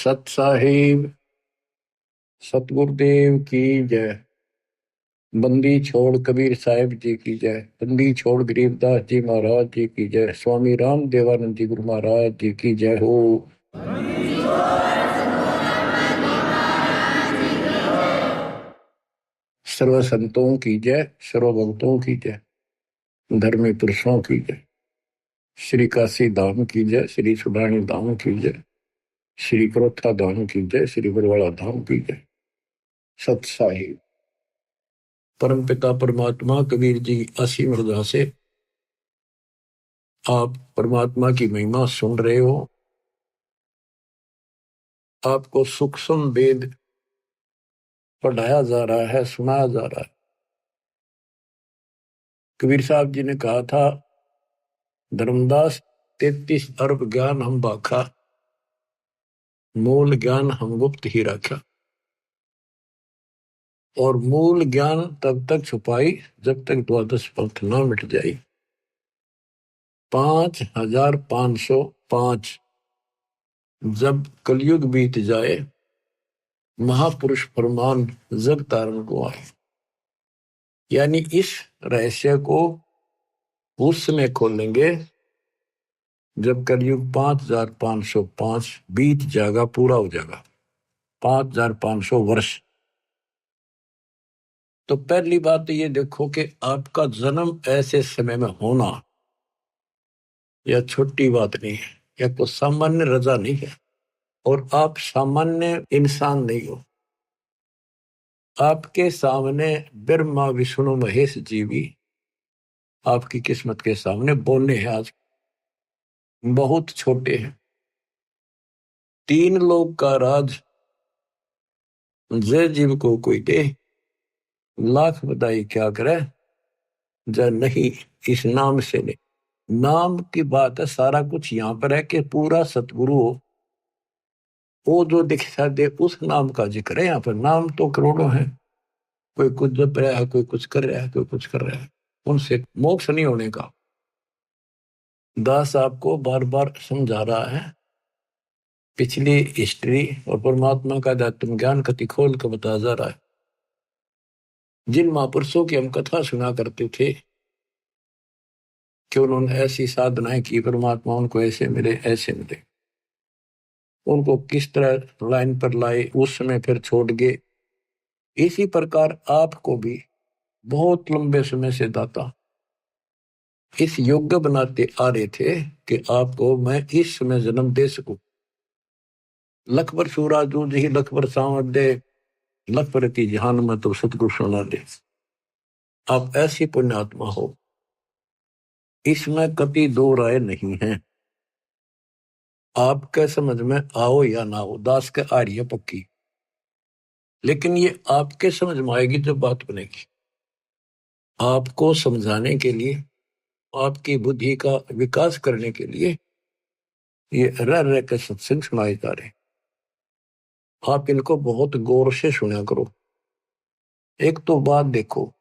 सत साहिब सतगुरुदेव की जय। बंदी छोड़ कबीर साहिब जी की जय। बंदी छोड़ गरीबदास जी महाराज जी की जय। स्वामी राम देवानंद जी गुरु महाराज जी की जय हो। सर्व संतों की जय, सर्व भक्तों की जय, धर्मी पुरुषों की जय। श्री काशी धाम की जय, श्री सुडानी धाम की जय, श्री क्रोथा धाम की जय, श्री बरवाड़ा धाम की जय। सत साहिब परम पिता परमात्मा कबीर जी असीम हृदय से आप परमात्मा की महिमा सुन रहे हो। आपको सूक्ष्म वेद पढ़ाया जा रहा है, सुनाया जा रहा है। कबीर साहब जी ने कहा था, धर्मदास 33 अरब ज्ञान हम बाखा, मूल ज्ञान हम गुप्त ही रखा। और मूल ज्ञान तब तक छुपाई जब तक द्वादश पंथ न मिट जाई। 5505 जब कलयुग बीत जाए, महापुरुष फरमान जग तारण को आए। यानी इस रहस्य को उस समय खोलेंगे जब कलयुग 5505 बीत जाएगा, पूरा हो जाएगा 5500 वर्ष। तो पहली बात ये देखो कि आपका जन्म ऐसे समय में होना यह छोटी बात नहीं है, यह कोई सामान्य रजा नहीं है। और आप सामान्य इंसान नहीं हो। आपके सामने ब्रह्मा विष्णु महेश जी भी आपकी किस्मत के सामने बोलने हैं। आज बहुत छोटे हैं। 3 लोग का राज जय जीव को कोई दे, लाख बधाई क्या करे, जय नहीं इस नाम से नहीं। नाम की बात है, सारा कुछ यहाँ पर है कि पूरा सतगुरु हो, वो जो दिखा दे उस नाम का जिक्र है। यहाँ पर नाम तो करोड़ों है, कोई कुछ जप रहा है, कोई कुछ कर रहा है, कोई कुछ कर रहा है। उनसे मोक्ष नहीं होने का दास आपको बार बार समझा रहा है। पिछली हिस्ट्री और परमात्मा का आत्म ज्ञान कति खोल कर बता जा रहा है। जिन महापुरुषों की हम कथा सुना करते थे कि उन्होंने ऐसी साधनाएं की, परमात्मा उनको ऐसे मिले ऐसे मिले, उनको किस तरह लाइन पर लाए, उस समय फिर छोड़ गए। इसी प्रकार आपको भी बहुत लंबे समय से दाता इस योग्य बनाते आ रहे थे कि आपको मैं इस समय जन्म दे सकूं। लख पर सूराजू जी लख पर सांवर दे, लख पर की जहान में तो सतगुरु सुना दे। आप ऐसी पुण्यात्मा हो, इसमें कति दो राय नहीं है। आपके समझ में आओ या ना हो, दास के आ रही है पक्की, लेकिन ये आपके समझ में आएगी जब बात बनेगी। आपको समझाने के लिए, आपकी बुद्धि का विकास करने के लिए ये रह रह के सत्संग सुनाए जा रहे। आप इनको बहुत गौर से सुना करो। एक तो बात देखो,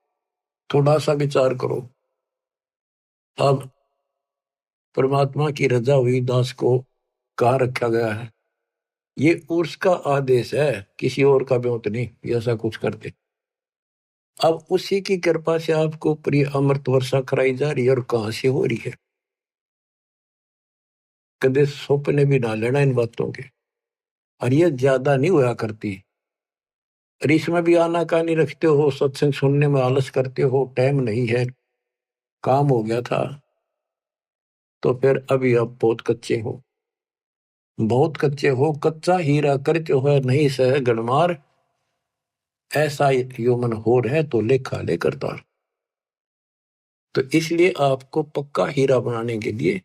थोड़ा सा विचार करो। अब परमात्मा की रजा हुई दास को कहाँ रखा गया है? ये उसका आदेश है, किसी और का ब्योत नहीं ऐसा कुछ करते। अब उसी की कृपा से आपको प्रिय अमृत वर्षा कराई जा रही है। और कहां से हो रही है? कदे सपने भी ना लेना इन बातों के। और ये ज्यादा नहीं हुआ करती। और इसमें भी आना कहानी रखते हो, सत्संग सुनने में आलस करते हो, टाइम नहीं है, काम हो गया था, तो फिर अभी आप बहुत कच्चे हो, बहुत कच्चे हो। कच्चा हीरा करते हो नहीं सह गणमार, ऐसा यौमन हो रहे तो लेखा ले करता। तो इसलिए आपको पक्का हीरा बनाने के लिए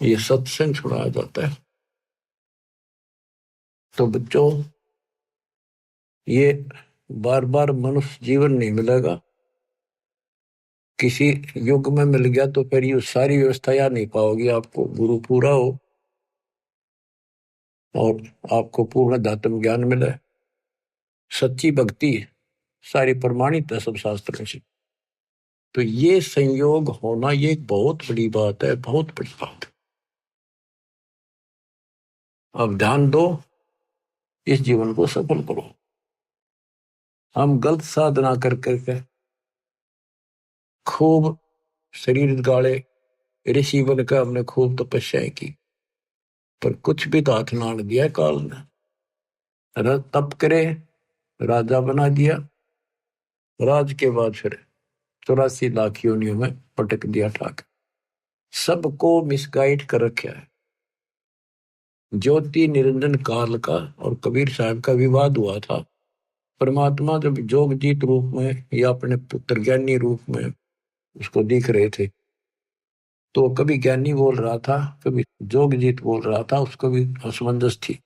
ये सत्संग सुनाया जाता है। तो बच्चों, ये बार बार मनुष्य जीवन नहीं मिलेगा। किसी युग में मिल गया तो फिर ये सारी व्यवस्था याद नहीं पाओगी। आपको गुरु पूरा हो और आपको पूर्ण आत्म ज्ञान मिले, सच्ची भक्ति सारी प्रमाणित है सब शास्त्रों से। तो ये संयोग होना ये एक बहुत बड़ी बात है, बहुत बड़ी बात है। अब ध्यान दो, इस जीवन को सफल करो। हम गलत साधना कर करके खूब शरीर गाड़े, ऋषि बनकर हमने खूब तपस्याएं की, पर कुछ भी तो हाथ ना दिया काल ने। तप करे, राजा बना दिया, राज के बाद फिर 84 लाख योनियों में पटक दिया ठाक। सबको मिसगाइड कर रखा है। ज्योति निरंजन काल का और कबीर साहब का विवाद हुआ था। परमात्मा जब जोगजीत रूप में या अपने पुत्र ज्ञानी रूप में उसको दिख रहे थे, तो कभी ज्ञानी बोल रहा था, कभी जोगजीत बोल रहा था, उसको भी असमंजस थी।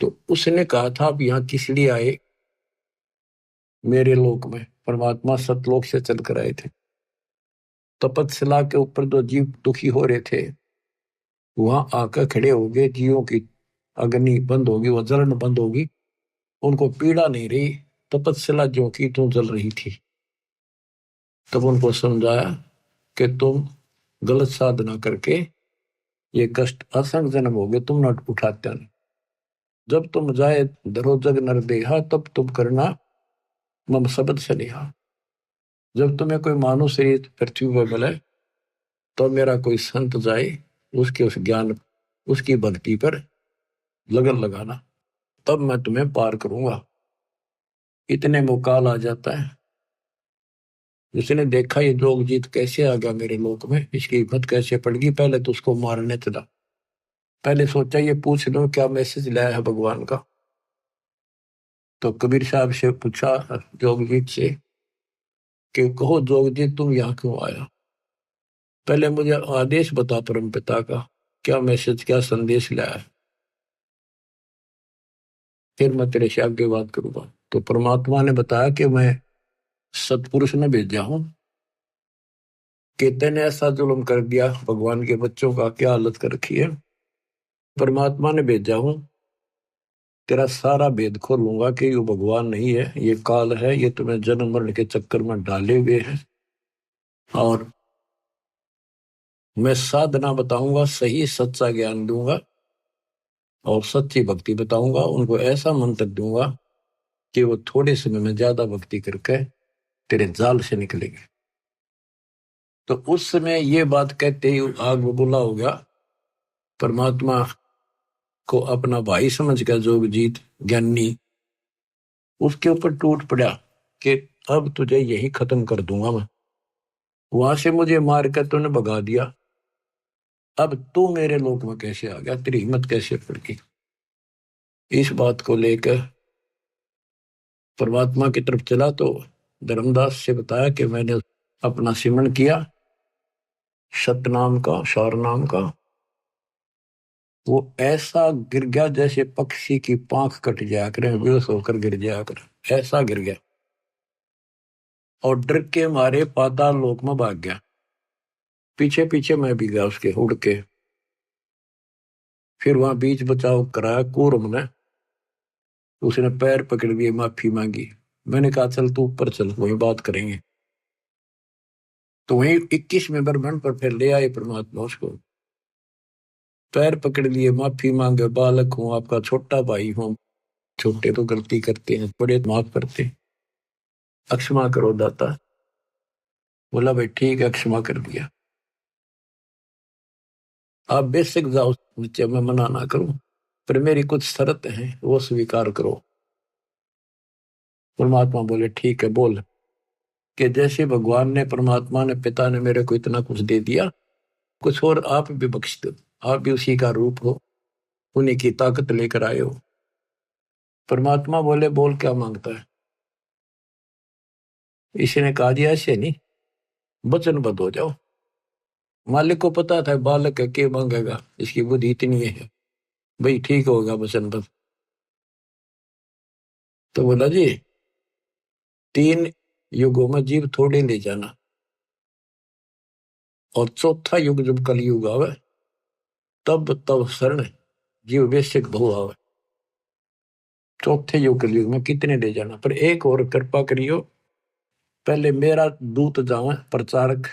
तो उसने कहा था, अब यहाँ किस लिए आए मेरे लोक में? परमात्मा सतलोक से चलकर आए थे। तपतशिला के ऊपर जो जीव दुखी हो रहे थे, वहां आकर खड़े हो गए। जीवों की अग्नि बंद होगी, वो जलन बंद होगी, उनको पीड़ा नहीं रही। तपतशिला जो की तो जल रही थी। तब उनको समझाया कि तुम गलत साधना करके ये कष्ट असंग जन्म हो गए, तुम न उठाते नहीं। जब तुम जाए धरो जग नर देहा, तब तुम करना मम शब्द सनेहा। जब तुम्हें कोई मानव शरीर पृथ्वी पर मिले, तो मेरा कोई संत जाए, उसके उस ज्ञान, उसकी भक्ति पर लगन लगाना, तब मैं तुम्हें पार करूंगा। इतने मुकाल आ जाता है। जिसने देखा ये जोगजीत कैसे आ गया मेरे लोक में, इसकी हिम्मत कैसे पड़ गई, पहले तो उसको मारने चला। पहले सोचा ये पूछ लो क्या मैसेज लाया है भगवान का। तो कबीर साहब से पूछा जोगजीत से कि कहो जोगजीत, तुम यहाँ क्यों आया? पहले मुझे आदेश बता परम पिता का, क्या मैसेज, क्या संदेश लाया है, फिर मैं तेरे से आगे बात करूंगा। तो परमात्मा ने बताया कि मैं सतपुरुष ने भेजा हूं कि तेने ऐसा जुल्म कर दिया, भगवान के बच्चों का क्या हालत कर रखी है। परमात्मा ने भेजा हूं, तेरा सारा भेद खोलूंगा कि ये भगवान नहीं है, ये काल है, ये तुम्हें जन्म मरण के चक्कर में डाले हुए है। और मैं साधना बताऊंगा, सही सच्चा ज्ञान दूंगा और सच्ची भक्ति बताऊंगा। उनको ऐसा मंत्र दूंगा कि वो थोड़े समय में ज्यादा भक्ति करके तेरे जाल से निकलेंगे। तो उस समय ये बात कहते ही आग बबूला हो गया। परमात्मा को अपना भाई समझ कर जोगजीत ज्ञानी उसके ऊपर टूट पड़ा कि अब तुझे यही खत्म कर दूंगा मैं। वहां से मुझे मार कर तूने भगा दिया, अब तू मेरे लोक में कैसे आ गया, तेरी हिम्मत कैसे पड़ गई? इस बात को लेकर परमात्मा की तरफ चला तो धर्मदास से बताया कि मैंने अपना सिमरण किया सतनाम का, शार नाम का। वो ऐसा गिर गया जैसे पक्षी की पांख कट जाया करे, बेहोश होकर गिर जाया करे, ऐसा गिर गया। और डर के मारे पाताल लोक में भाग गया। पीछे पीछे मैं भी गया उसके उड़ के। फिर वहां बीच बचाव कराया कूर्म ने, उसने पैर पकड़ लिए, माफी मांगी। मैंने कहा चल तू ऊपर चल, वही बात करेंगे। तो वही 21वें ब्रह्मांड पर फिर ले आए परमात्मा उसको। पैर पकड़ लिए, माफी मांगे, बालक हूं, आपका छोटा भाई हूं, छोटे तो गलती करते हैं, बड़े माफ करते, अक्षमा करो दाता। बोला भाई ठीक है, क्षमा कर दिया। आप बेशक जाओ नीचे, मैं मना ना करूं, पर मेरी कुछ शर्त है, वो स्वीकार करो। परमात्मा बोले ठीक है बोल। कि जैसे भगवान ने, परमात्मा ने, पिता ने मेरे को इतना कुछ दे दिया, कुछ और आप भी बख्श दो। आप भी उसी का रूप हो, उन्हीं की ताकत लेकर आए हो। परमात्मा बोले बोल क्या मांगता है? इसने कहा जी ऐसे नहीं, वचनबद्ध हो जाओ। मालिक को पता था बालक है, क्या मांगेगा, इसकी बुद्धि इतनी है, भाई ठीक होगा वचनबद्ध। तो बोला जी 3 युगों में जीव थोड़े ले जाना, और चौथा युग जब कलयुग आवे, तब तब शरण जीव बेशक बहु आवे। चौथे युग कलयुग में कितने ले जाना, पर एक और कृपा करियो, पहले मेरा दूत जावे प्रचारक,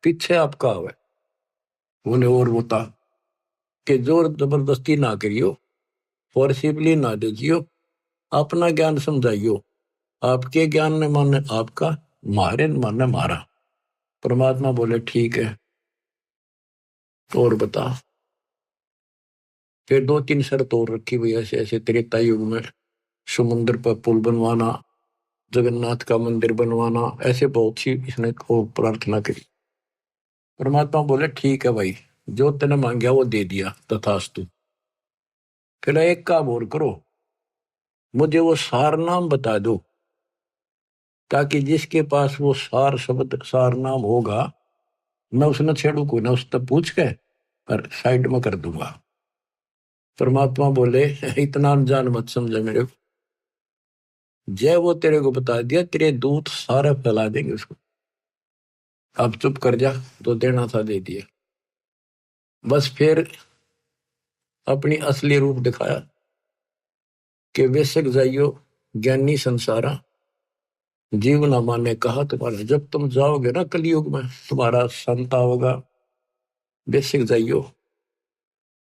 पीछे आपका आवे। बोले और बता। कि जोर जबरदस्ती ना करियो, फोर्सिबली ना दीजियो, अपना ज्ञान समझाइयो। आपके ज्ञान ने माने आपका, मारे न माने मारा। परमात्मा बोले ठीक है, और बता। फिर 2-3 शर्त और रखी हुई, ऐसे ऐसे त्रेता युग में समुद्र पर पुल बनवाना, जगन्नाथ का मंदिर बनवाना, ऐसे बहुत सी इसने को प्रार्थना करी। परमात्मा बोले ठीक है भाई, जो तेने मांगा वो दे दिया, तथास्तु। फिर एक काम और करो, मुझे वो सार नाम बता दो, ताकि जिसके पास वो सार शब्द सार नाम होगा, मैं उसने छेड़ू को ना, उससे पूछ के पर साइड में कर दूंगा। परमात्मा बोले इतना अनजान मत समझा मेरे को, जय वो तेरे को बता दिया, तेरे दूत सारे फैला देंगे उसको। अब चुप कर जा, तो देना था दे दिया। बस फिर अपनी असली रूप दिखाया कि बेशक जाइयो ज्ञानी संसारा, जीवनामा ने कहा तुम्हारा, जब तुम जाओगे ना कलयुग में, तुम्हारा संता होगा, बेशक जाइयो।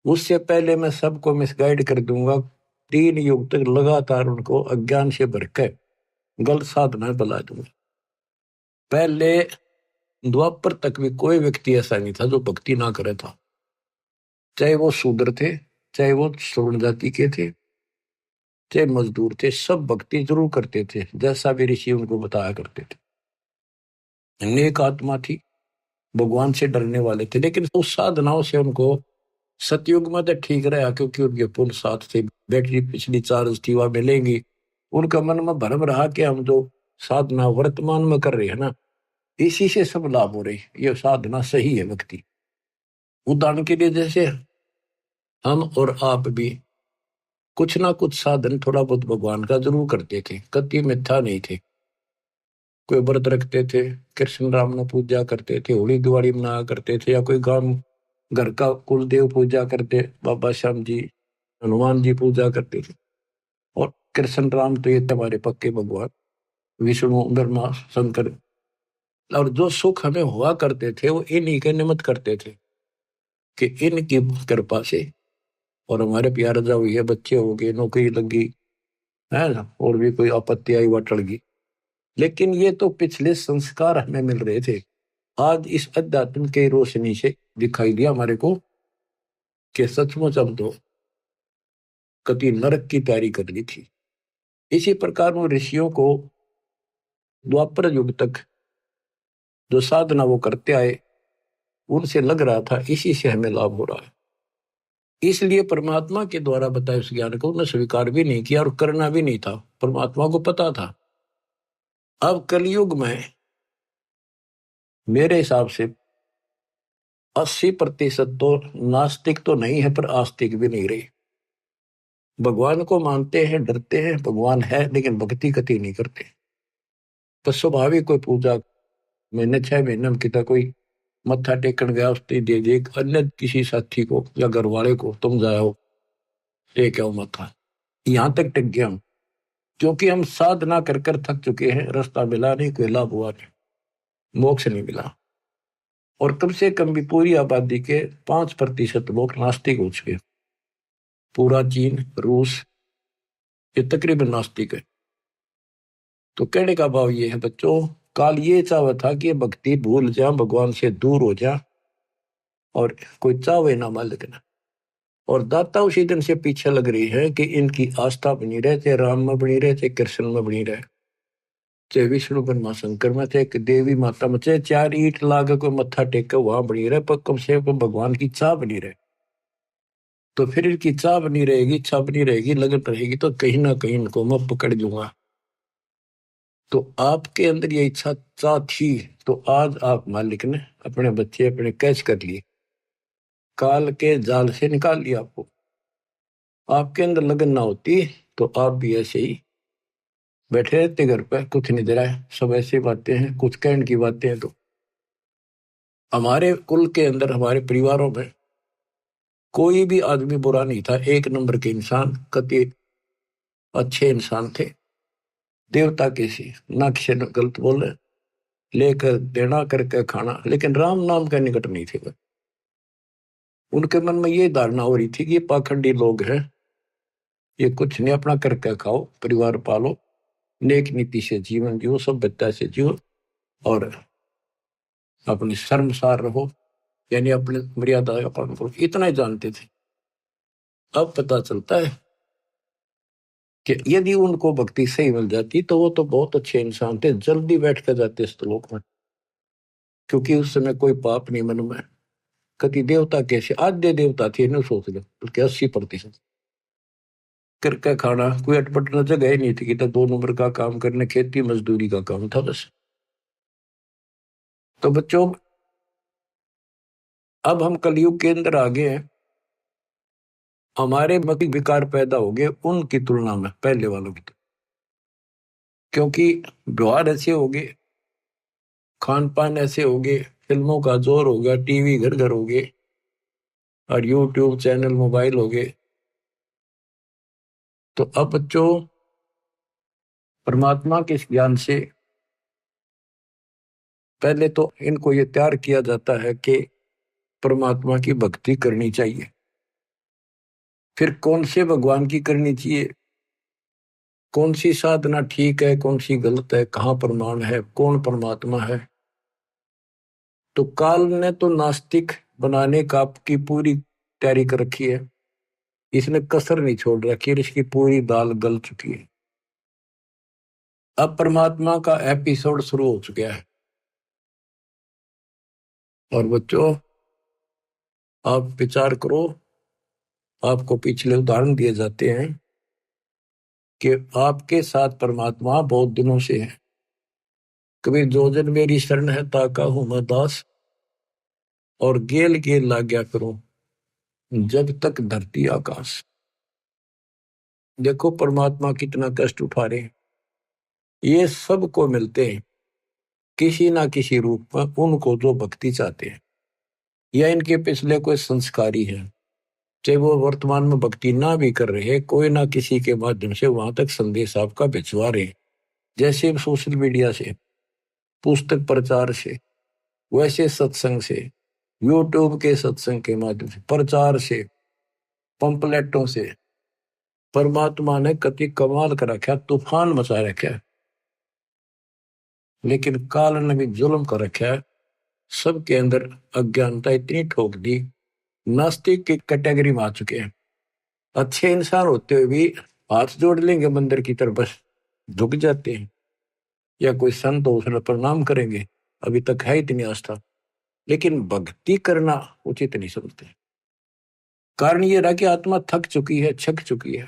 उससे पहले मैं सबको मिसगाइड कर दूंगा, 3 युग तक लगातार उनको अज्ञान से भर के गलत साधना बला दूंगा। पहले द्वापर तक भी कोई व्यक्ति ऐसा नहीं था जो भक्ति ना करे था, चाहे वो शूद्र थे, चाहे वो श्रवण जाति के थे, चाहे मजदूर थे, सब भक्ति जरूर करते थे, जैसा भी ऋषि उनको बताया करते थे। नेक आत्मा थी, भगवान से डरने वाले थे, लेकिन उस साधनाओं से उनको सतयुग में तो ठीक रहा, क्योंकि उनके पुल साथ थे, बैटरी पिछली चार्ज थी, वह मिलेंगी। उनका मन में भ्रम रहा कि हम जो साधना वर्तमान में कर रहे हैं ना, इसी से सब लाभ हो रहे, ये साधना सही है भक्ति। उदाहरण के लिए जैसे हम और आप भी कुछ ना कुछ साधन थोड़ा बहुत भगवान का जरूर करते थे, कति मिथ्या नहीं थे। कोई व्रत रखते थे, कृष्ण राम ने पूजा करते थे, होली दिवाली मनाया करते थे, या कोई गांव घर का कुल देव पूजा करते, बाबा श्याम जी, हनुमान जी पूजा करते थे। और कृष्ण राम तो ये हमारे पक्के भगवान, विष्णु ब्रह्मा शंकर। और जो सुख हमें हुआ करते थे वो इन्हीं के निमित्त करते थे, कि इनकी कृपा से, और हमारे प्यार रजा हुई है, बच्चे हो गए, नौकरी लगी है ना, और भी कोई आपत्ति आई वह टल गई। लेकिन ये तो पिछले संस्कार हमें मिल रहे थे। आज इस अध्यात्म के रोशनी से दिखाई दिया हमारे को कि सचमुच हम तो कति नरक की तैयारी कर ली थी। इसी प्रकार वो ऋषियों को द्वापर युग तक जो साधना वो करते आए, उनसे लग रहा था इसी से हमें लाभ हो रहा है, इसलिए परमात्मा के द्वारा बताए उस ज्ञान को उन्हें स्वीकार भी नहीं किया और करना भी नहीं था। परमात्मा को पता था अब कलयुग में मेरे हिसाब से 80% तो नास्तिक तो नहीं है, पर आस्तिक भी नहीं रही। भगवान को मानते हैं, डरते हैं, भगवान है, लेकिन भक्ति कति नहीं करते। तो स्वाभाविक कोई पूजा महीने 6 महीने में कितना कोई मत्था टेकन गया, उसने दे दे अन्य किसी साथी को या घर वाले को, तुम जाओ टेक आओ मत्था, यहां तक टिक गया हम, क्योंकि हम साधना कर कर थक चुके हैं, रास्ता मिला नहीं, कोई लाभ हुआ नहीं, मोक्ष नहीं मिला। और कम से कम भी पूरी आबादी के 5% लोग नास्तिक हो चुके। पूरा चीन, रूस, ये तकरीबन नास्तिक है। तो कहने का भाव ये है बच्चों, काल ये चाहता था कि भक्ति भूल जा, भगवान से दूर हो जा, और कोई चाहे ना मालिक ना। और दाता उसी दिन से पीछे लग रही है कि इनकी आस्था बनी रहे, चाहे राम में बनी रहे, चाहे कृष्ण में बनी रहे, चाहे विष्णु ब्रह्मा शंकर में, चाहे देवी माता में, चाहे 4 ईंट लागे कोई मत्था टेक के वहां बनी रहे, पर कम से कम भगवान की चाह बनी रहे। तो फिर इनकी चाह बनी रहेगी, इच्छा बनी रहेगी, लगन रहेगी, तो कहीं ना कहीं इनको मैं पकड़ दूंगा। तो आपके अंदर ये इच्छा चाह थी, तो आज आप मालिक ने अपने बच्चे अपने कैच कर लिए, काल के जाल से निकाल लिया आपको। आपके अंदर लगन ना होती तो आप भी ऐसे ही बैठे रहते घर पे, कुछ नहीं दे रहा है, सब ऐसी बातें हैं, कुछ कहने की बातें हैं। तो हमारे कुल के अंदर, हमारे परिवारों में कोई भी आदमी बुरा नहीं था, 1 नंबर के इंसान, कति अच्छे इंसान थे, देवता के सी, ना किसी ने गलत बोले, लेकर देना करके खाना, लेकिन राम नाम का निकट नहीं थे। उनके मन में ये धारणा हो रही थी कि ये पाखंडी लोग हैं, ये कुछ नहीं, अपना करके खाओ, परिवार पालो, नेक नीति से जीवन जियो, सभ्यता से जियो और अपने शर्मसार रहो, यानी अपने मर्यादा का पालन करो, इतना ही जानते थे। अब पता चलता है कि यदि उनको भक्ति सही मिल जाती तो वो तो बहुत अच्छे इंसान थे, जल्दी बैठ कर जाते इस लोक में, क्योंकि उस समय कोई पाप नहीं मन में। कति देवता कैसे आद्य देवता थे, न सोच लो, बल्कि 80% करके खाना, कोई अटपट न जगह ही नहीं थी कि तो 2 नंबर का काम करने, खेती मजदूरी का काम था बस। तो बच्चों, अब हम कलयुग के अंदर आ गए हैं, हमारे मत विकार पैदा हो गए उनकी तुलना में पहले वालों की, क्योंकि व्यवहार ऐसे हो गए, खान पान ऐसे हो गए, फिल्मों का जोर हो गया, टीवी घर घर हो गए और यूट्यूब चैनल मोबाइल हो गए। तो अब बच्चों, परमात्मा के इस ज्ञान से पहले तो इनको ये तैयार किया जाता है कि परमात्मा की भक्ति करनी चाहिए, फिर कौन से भगवान की करनी चाहिए, कौन सी साधना ठीक है, कौन सी गलत है, कहाँ प्रमाण है, कौन परमात्मा है। तो काल ने तो नास्तिक बनाने का की पूरी तैयारी कर रखी है, इसने कसर नहीं छोड़ रखी है, इसकी पूरी दाल गल चुकी है। अब परमात्मा का एपिसोड शुरू हो चुका है। और बच्चों, आप विचार करो, आपको पिछले उदाहरण दिए जाते हैं कि आपके साथ परमात्मा बहुत दिनों से है। कभी जो जन मेरी शरण है ताका हूं मैं दास, और गेल गेल लाग्या करूं जब तक धरती आकाश। देखो परमात्मा कितना कष्ट उठा रहे हैं, ये सबको मिलते हैं किसी ना किसी रूप में, उनको जो भक्ति चाहते हैं या इनके पिछले कोई संस्कारी है, चाहे वो वर्तमान में भक्ति ना भी कर रहे, कोई ना किसी के माध्यम से वहां तक संदेश आपका भिजवा रहे, जैसे सोशल मीडिया से, पुस्तक प्रचार से, वैसे सत्संग से, यूट्यूब के सत्संग के माध्यम से, प्रचार से, पंपलेटों से। परमात्मा ने कति कमाल कर रखा, तूफान मचा रखा है, लेकिन काल ने भी जुल्म कर रखा है, सबके अंदर अज्ञानता इतनी ठोक दी, नास्तिक की कैटेगरी में आ चुके हैं। अच्छे इंसान होते हुए भी हाथ जोड़ लेंगे मंदिर की तरफ, बस झुक जाते हैं, या कोई संत हो उसने प्रणाम करेंगे, अभी तक है इतनी आस्था, लेकिन भक्ति करना उचित नहीं समझते। कारण ये रहा कि आत्मा थक चुकी है, छक चुकी है।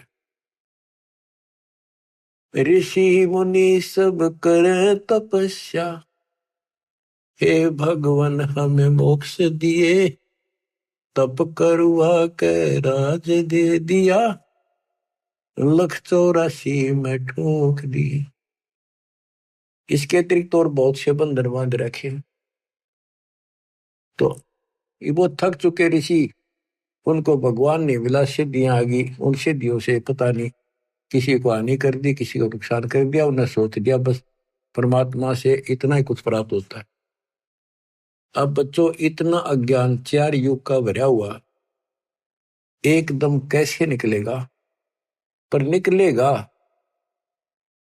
ऋषि मुनि सब करे तपस्या, हे भगवान हमें मोक्ष दिए, तप करवा के राज दे दिया, 184 में ठोक दी। इसके अतिरिक्त और बहुत से बंधन बांध रखे। तो वो थक चुके ऋषि, उनको भगवान ने मिला, सिद्धियां आ गई, उन सिद्धियों से पता नहीं किसी को हानि कर दी, किसी को नुकसान कर दिया, उन्हें सोच दिया बस परमात्मा से इतना ही कुछ प्राप्त होता है। अब बच्चों, इतना अज्ञान 4 युग का भरा हुआ एकदम कैसे निकलेगा? पर निकलेगा,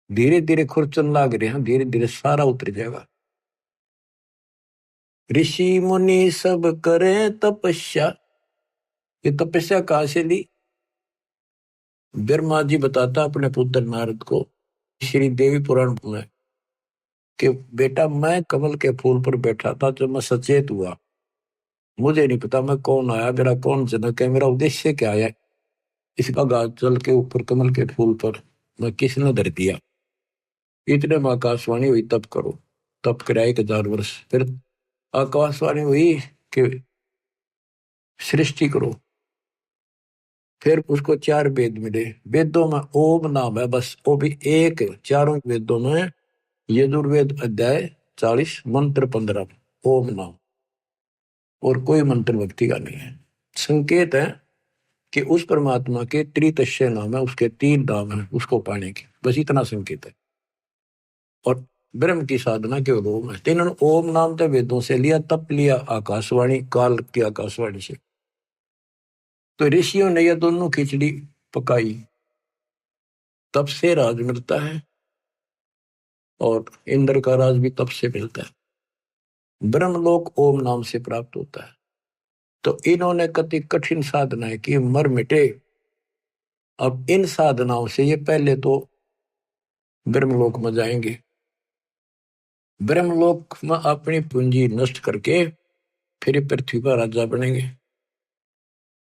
धीरे धीरे खुरचन लाग रहे हैं, धीरे धीरे सारा उतर जाएगा। ऋषि मुनि सब करे तपस्या, ये तपस्या कहां से ली? ब्रह्मा जी बताता अपने पुत्र नारद को श्री देवी पुराण में कि बेटा, मैं कमल के फूल पर बैठा था जब मैं सचेत हुआ, मुझे नहीं पता मैं कौन आया, मेरा कौन जनक है, मेरा उद्देश्य क्या है, इसका गाज जल के ऊपर कमल के फूल पर मैं किसने धर दिया। इतने में आकाशवाणी हुई, तप करो। तप कराया 1000 वर्ष, फिर आकाशवाणी हुई कि सृष्टि करो। फिर उसको 4 वेद मिले, वेदों में ओम नाम है बस, वो भी एक, चारों वेदों में यजुर्वेद अध्याय 40 मंत्र 15 ओम नाम, और कोई मंत्र भक्ति का नहीं है। संकेत है कि उस परमात्मा के त्रितस्य नाम है, उसके 3 नाम है उसको पाने के, बस इतना संकेत है। और ब्रह्म की साधना के ओम है, तीनों ओम नाम तो वेदों से लिया, तप लिया आकाशवाणी, काल की आकाशवाणी से। तो ऋषियों ने ये दोनों खिचड़ी पकाई, तब से राज मिलता है, और इंद्र का राज भी तब से मिलता है। ब्रह्मलोक ओम नाम से प्राप्त होता है। तो इन्होंने कति कठिन साधनाएं की, मर मिटे। अब इन साधनाओं से ये पहले तो ब्रह्मलोक में जाएंगे, ब्रह्मलोक में अपनी पूंजी नष्ट करके फिर पृथ्वी पर राजा बनेंगे।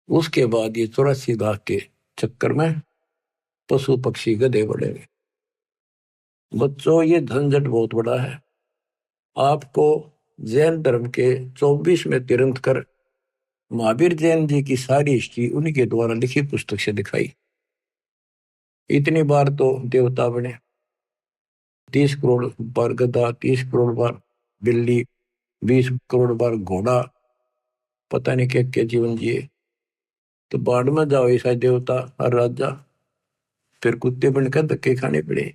उसके बाद ये 84 लाख के चक्कर में पशु पक्षी गधे बढ़ेंगे। बच्चों, ये झंझट बहुत बड़ा है। आपको जैन धर्म के 24 में तीर्थंकर महावीर जैन जी की सारी हिस्ट्री उन्हीं द्वारा लिखी पुस्तक से दिखाई। इतनी बार तो देवता बने, 30 करोड़ बार गधा, 30 करोड़ बार बिल्ली, 20 करोड़ बार घोड़ा, पता नहीं क्या जीवन जिए। तो बाढ़ में जाओ ऐसा देवता और राजा, फिर कुत्ते बनकर धक्के खाने पड़े।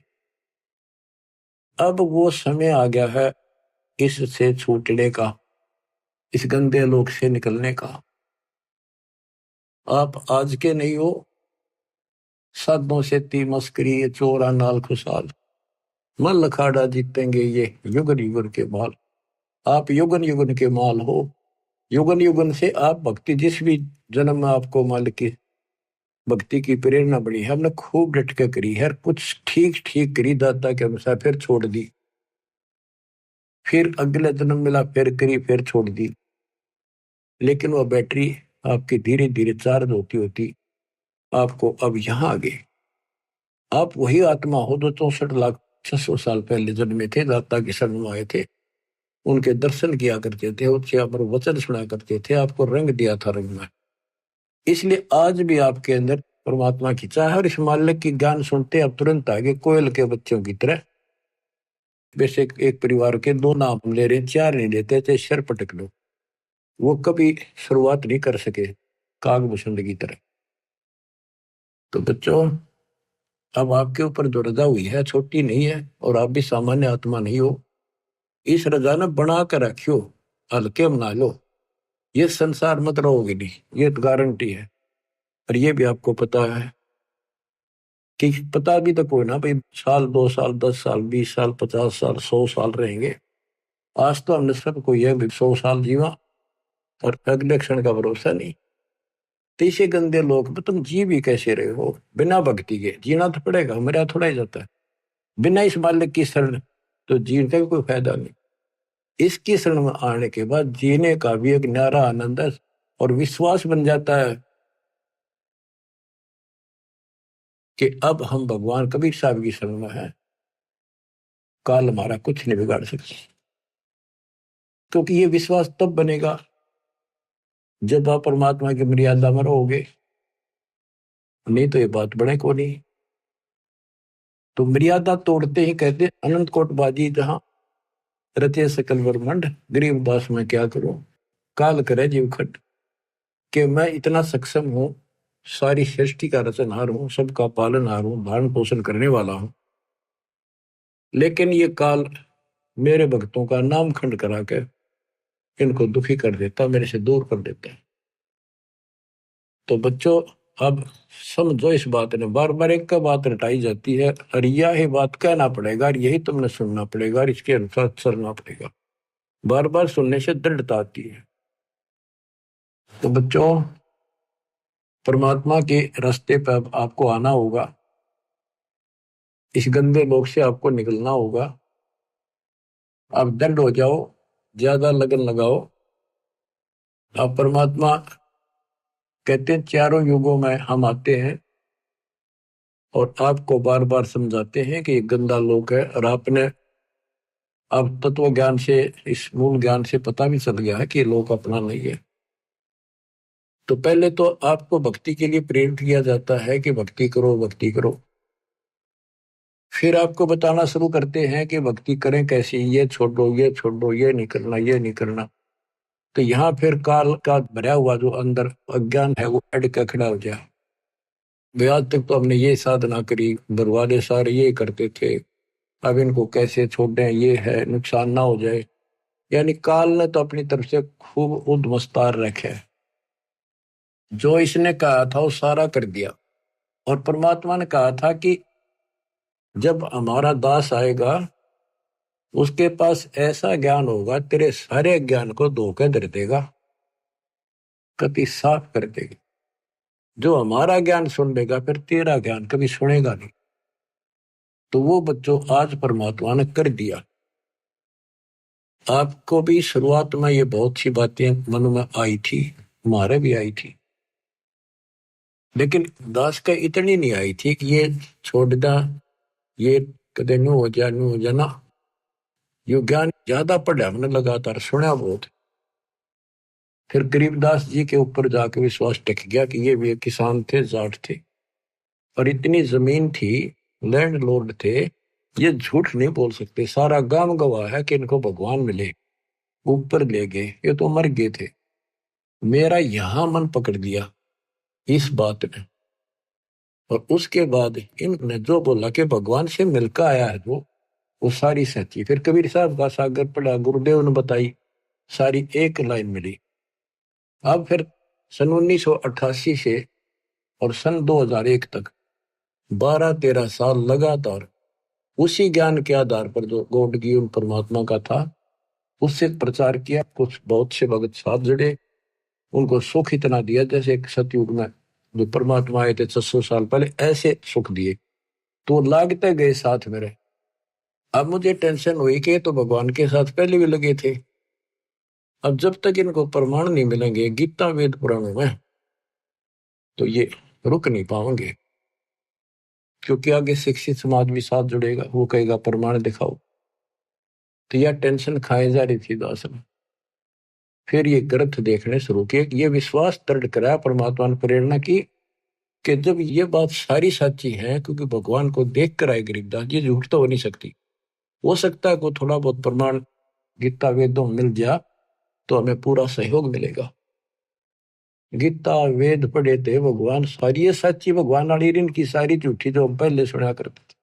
अब वो समय आ गया है इससे छूटने का, इस गंदे लोक से निकलने का। आप आज के नहीं हो, साधों से ती मस्करी, ये चोरा नाल खुशाल, मन लखाड़ा जीतेंगे ये युगन युगन के माल। आप युगन युगन के माल हो। युगन युगन से आप भक्ति, जिस भी जन्म में आपको मालिक की भक्ति की प्रेरणा बड़ी है, हमने खूब डट के करी है, कुछ ठीक ठीक करी दाता के अनुसार, फिर छोड़ दी, फिर अगले जन्म मिला, फिर करी, फिर छोड़ दी। लेकिन वह बैटरी आपकी धीरे धीरे चार्ज होती होती आपको अब यहां आ गए। आप वही आत्मा हो जो 64,600 साल पहले जन्मे थे, दाता के शरण में आए थे, उनके दर्शन किया करते थे, उनसे अमर वचन सुना करते थे, आपको रंग दिया था रंग में। इसलिए आज भी आपके अंदर परमात्मा की चाह है। और इस मालिक की ज्ञान सुनते आप तुरंत आगे कोयल के बच्चों की तरह। वैसे एक परिवार के 2 नाम ले रहे, 4 नहीं लेते, चाहे सिर पटक लो, वो कभी शुरुआत नहीं कर सके कागभूषण की तरह। तो बच्चों, अब आपके ऊपर जो रजा हुई है छोटी नहीं है, और आप भी सामान्य आत्मा नहीं हो। इस रजा ने बना कर रखियो, हल्के बना लो, ये संसार मत रहोगे नहीं, ये तो गारंटी है। और ये भी आपको पता है कि पता भी तो कोई ना भाई, साल 2 साल 10 साल 20 साल 50 साल 100 साल रहेंगे। आज तो हमने सब को यह 100 साल जीवा, और अगले क्षण का भरोसा नहीं। तीसरे गंदे लोग में तुम जी भी कैसे रहे हो बिना भक्ति के? जीना तो पड़ेगा, मेरा थोड़ा ही जाता है बिना इस मालिक की शरण, तो जीने का भी कोई फायदा नहीं। इसकी शरण में आने के बाद जीने का भी एक न्यारा आनंद है, और विश्वास बन जाता है कि अब हम भगवान कबीर साहब की शरण में है, काल हमारा कुछ नहीं बिगाड़ सकता। क्योंकि ये विश्वास तब बनेगा जब आप परमात्मा की मर्यादा में रहोगे, नहीं तो ये बात बने को नहीं। तो मर्यादा तोड़ते ही कहते अनंत कोट बाजी जहां रचे सकल ब्रह्मांड, गरीब दास मैं क्या करूं, काल करे जीव खट। कि मैं इतना सक्षम हूं, सारी सृष्टि का रचनहार हूं, सबका पालनहार हूं, धारण पोषण करने वाला हूं, लेकिन ये काल मेरे भक्तों का नाम खंड करा के इनको दुखी कर देता, मेरे से दूर कर देता है। तो बच्चों, अब समझो इस बात ने, बार बार एक का बात रटाई जाती है, और यह बात कहना पड़ेगा, और यही तुमने सुनना पड़ेगा, और इसके अनुसार चलना पड़ेगा। बार बार सुनने से दृढ़ता आती है। तो बच्चों, परमात्मा के रास्ते पर आपको आना होगा, इस गंदे लोक से आपको निकलना होगा। आप दृढ़ हो जाओ, ज्यादा लगन लगाओ। आप परमात्मा कहते हैं 4 युगों में हम आते हैं और आपको बार बार समझाते हैं कि ये गंदा लोक है, और आपने अब तत्व ज्ञान से, इस मूल ज्ञान से पता भी चल गया है कि ये लोक अपना नहीं है। तो पहले तो आपको भक्ति के लिए प्रेरित किया जाता है कि भक्ति करो, भक्ति करो। फिर आपको बताना शुरू करते हैं कि भक्ति करें कैसी, ये छोड़ो, ये छोड़ो, ये नहीं करना, ये नहीं करना। तो यहाँ फिर काल का भरा हुआ जो अंदर अज्ञान है वो अड़ के खड़ा हो जाए। आज तक तो हमने ये साधना करी, बरवादे सारे ये करते थे, अब इनको कैसे छोड़ दें, ये है नुकसान ना हो जाए। यानी काल ने तो अपनी तरफ से खूब उद्मस्तार रखे। जो इसने कहा था वो सारा कर दिया। और परमात्मा ने कहा था कि जब हमारा दास आएगा उसके पास ऐसा ज्ञान होगा तेरे सारे ज्ञान को धोखे धर देगा, कभी साफ कर देगा। जो हमारा ज्ञान सुन लेगा फिर तेरा ज्ञान कभी सुनेगा नहीं। तो वो बच्चों आज परमात्मा ने कर दिया। आपको भी शुरुआत में ये बहुत सी बातें मन में आई थी, हमारे भी आई थी, लेकिन दास का इतनी नहीं आई थी कि ये छोड़ दा, ये कदे न्यू हो जा न्यू हो जाना। ये ज्ञान ज्यादा पढ़ा हमने, लगातार सुना बहुत। फिर गरीबदास जी के ऊपर जाके विश्वास टिक गया कि ये भी एक किसान थे, जाट थे, और इतनी जमीन थी, लैंड लॉर्ड थे, ये झूठ नहीं बोल सकते। सारा गांव गवाह है कि इनको भगवान मिले, ऊपर ले गए, ये तो मर गए थे। मेरा यहां मन पकड़ दिया इस बात ने। और उसके बाद इन्होंने जो बोला कि भगवान से मिलकर आया है जो, वो सारी सच्ची। फिर कबीर साहब का सागर पढ़ा, गुरुदेव ने बताई, सारी एक लाइन मिली। अब फिर सन 1988 से और सन 2001 तक 12-13 साल लगातार उसी ज्ञान के आधार पर जो गॉड गिवन परमात्मा का था उससे प्रचार किया। कुछ बहुत से भगत साहब जुड़े, उनको सुख इतना दिया जैसे एक सतयुग में जो परमात्मा आए थे 600 साल पहले, ऐसे सुख दिए। तो लागते गए साथ मेरे। अब मुझे टेंशन हुई कि ये तो भगवान के साथ पहले भी लगे थे। अब जब तक इनको प्रमाण नहीं मिलेंगे गीता वेद पुराणों में तो ये रुक नहीं पाएंगे, क्योंकि आगे शिक्षित समाज भी साथ जुड़ेगा, वो कहेगा प्रमाण दिखाओ। तो यह टेंशन खाए जा रही थी दास ने। फिर ये ग्रंथ देखने शुरू किए, ये विश्वास दृढ़ कराया परमात्मा ने प्रेरणा की कि जब ये बात सारी सच्ची है, क्योंकि भगवान को देख कर आए गरीबदास, ये झूठ तो हो नहीं सकती। हो सकता है को थोड़ा बहुत प्रमाण गीता वेदों में मिल गया तो हमें पूरा सहयोग मिलेगा। गीता वेद पढ़े थे भगवान सारी ये सच्ची भगवान वाली, इनकी सारी झूठी जो हम पहले सुना करते थे।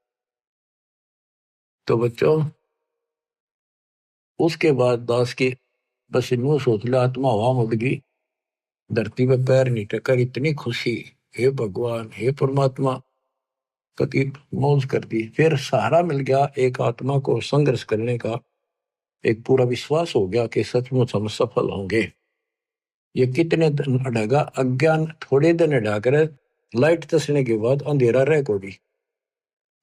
तो बच्चों उसके बाद दास की बस इन सोच लिया, आत्मा हवा मुड़ गई, धरती पे पैर नहीं टकर, इतनी खुशी, हे भगवान हे परमात्मा, कति मौज कर दी। फिर सहारा मिल गया एक आत्मा को संघर्ष करने का, एक पूरा विश्वास हो गया कि सचमुच हम सफल होंगे। ये कितने दिन अड़ेगा, अज्ञान थोड़े दिन अड़ा कर लाइट तसने के बाद अंधेरा रह को भी।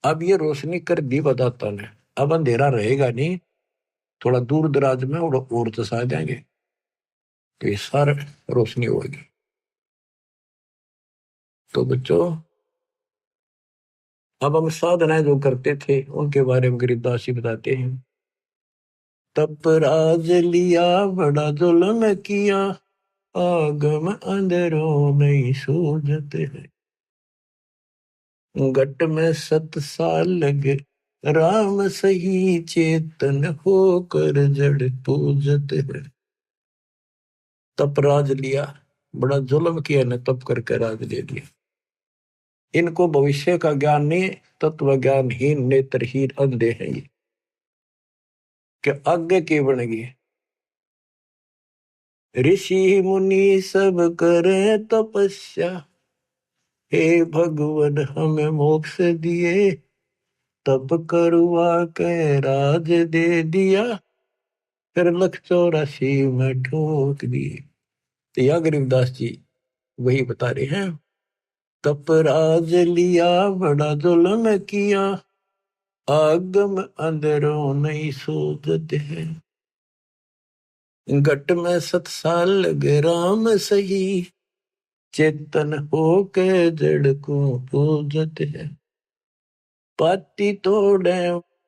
अब ये रोशनी कर दी बताता ने, अब अंधेरा रहेगा नहीं, थोड़ा दूर दराज में और तसा जाएंगे तो ये सारा रोशनी होगी। तो बच्चों अब हम साधनाएं जो करते थे उनके बारे में गरीबदास जी बताते हैं। तप राज लिया बड़ा जुल्म किया, आगम अंदरों नहीं सूझते हैं। घट में 7 साल लगे राम सही, चेतन होकर जड़ पूजते हैं। तप राज लिया, बड़ा जुल्म किया ने, तप करके राज ले लिया। इनको भविष्य का ज्ञान नहीं, तत्व ज्ञानहीन नेत्रहीन अंधे हैं ये, कि आगे के बनेगी। ऋषि मुनि सब करे तपस्या, हे भगवान हमें मोक्ष दिए, तप करवा के राज दे दिया, फिर 184 में ठोक दिए। तो यह गरीबदास जी वही बता रहे हैं। तप राज लिया बड़ा जुल्म किया, आगम अंदरों नहीं सूझते हैं। घट में 7 साल लगे राम सही, चेतन होके जड़ को पूजते हैं। पाती तोड़े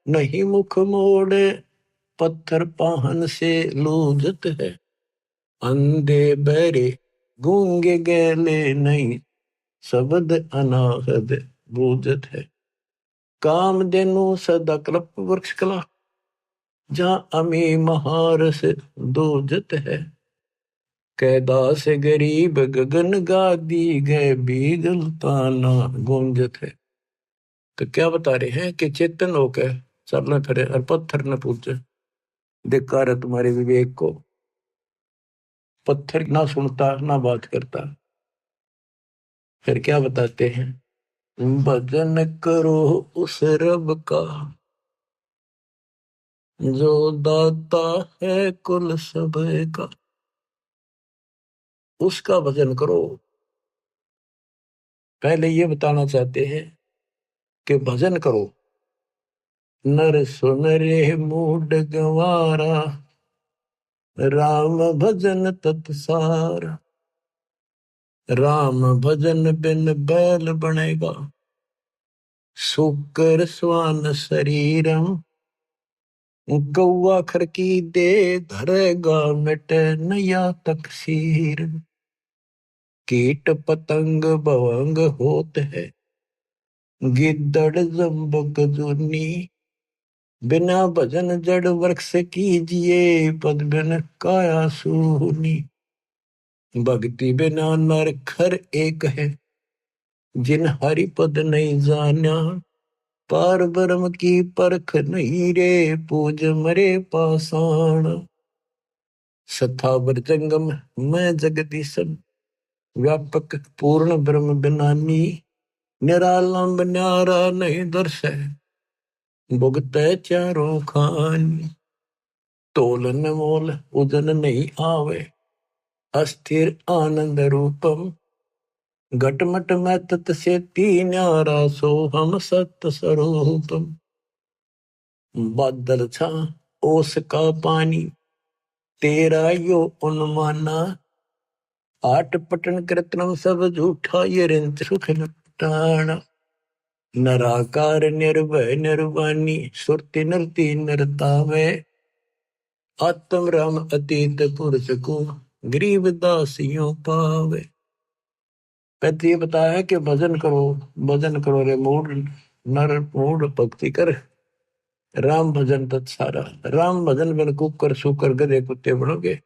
नहीं मुख मोड़े, पत्थर पाहन से लूजत है। अंधे बहरे गूंगे गैले नहीं, शब्द अनाहद बूझत है। काम देनु सदा कल्प वृक्ष कला, जहां अमी महारस दूजत है। कैदा से गरीब गगन गादी गए, बीगल ताना गूंजत है। तो क्या बता रहे हैं कि चेतन होकर चलना फिरे और पत्थर न पूछे। धिक्कार है तुम्हारे विवेक को, पत्थर ना सुनता ना बात करता, फिर क्या बताते हैं, भजन करो उस रब का जो दाता है कुल सब का, उसका भजन करो। पहले ये बताना चाहते हैं कि भजन करो। नर सुन रे मूड गंवारा, राम भजन तत्सार। राम भजन बिन बैल बनेगा, सुकर स्वान शरीरम। गौवा खर की दे धरेगा, मिट नया तकसीर। कीट पतंग भवंग होत है, गिद्दड़ जम्बक जूनी। बिना भजन जड़ वृक्ष कीजिए, पद बिन काया सूनी। भक्ति बिना नर खर एक है, जिन हरि पद नहीं जाना। पार ब्रह्म की परख नहीं रे, पूज मरे पाषाण। सथावर जंगम मैं जगदीशन, व्यापक पूर्ण ब्रह्म बिनानी। निरालंब न्यारा नहीं दर्श है, भुगत चारों खानी। तोलन मोल उदन नहीं आवे, अस्थिर आनंद रूपम। घटमट में तत् से न्यारा, सो हम सत्य स्वरूपम। बादल छा ओस का पानी, तेरा यो उन्माना। आठ पटन कृतनम सब झूठा, ये रिंच सुख लटाना। नराकार निर्भय निर्वाणी, सुरति नरती नरतावे। आत्म राम अतीत पुरुष को, गरीब दासियों पावे। कहते ये बताया कि भजन करो, भजन करो रे मूड नर, मूड भक्ति कर। राम भजन तत्सारा। राम भजन बिन कुकर सुकर गधे कुत्ते बनोगे,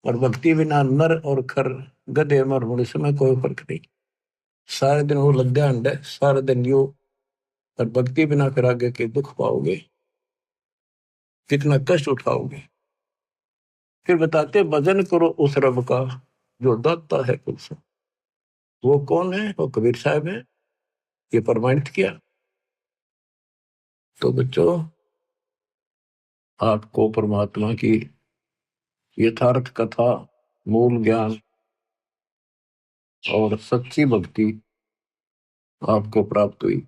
और भक्ति बिना नर और खर गधे मर होने में कोई फर्क नहीं। सारे दिन वो लद्दा अंड है, सारा दिन यो, और भक्ति बिना फिर आगे के दुख पाओगे, कितना कष्ट उठाओगे। फिर बताते भजन करो उस रब का जो दाता है कुल सब। वो कौन है? वो कबीर साहब है, ये प्रमाणित किया। तो बच्चों, आपको परमात्मा की यथार्थ कथा, मूल ज्ञान और सच्ची भक्ति आपको प्राप्त हुई।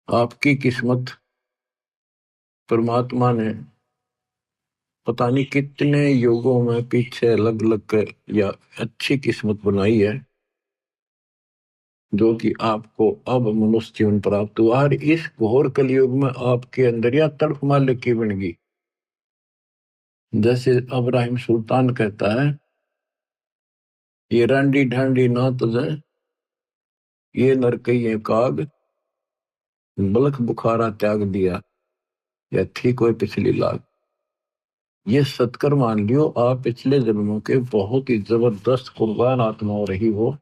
आपकी किस्मत परमात्मा ने पता नहीं कितने युगों में पीछे अलग अलग कर या अच्छी किस्मत बनाई है, जो कि आपको अब मनुष्य जीवन प्राप्त हुआ। और इस घोर कलयुग में आपके अंदर या तड़फ मालिक की बन गई। जैसे अब्राहिम सुल्तान कहता है, ये रांडी ढांडी ना तुझे, ये नरकइये काग। बलख बुखारा त्याग दिया, या थी कोई पिछली लाग। ये सत्कर मान लियो, आप पिछले जन्मों के बहुत ही जबरदस्त कुर्बान आत्मा हो रही हो,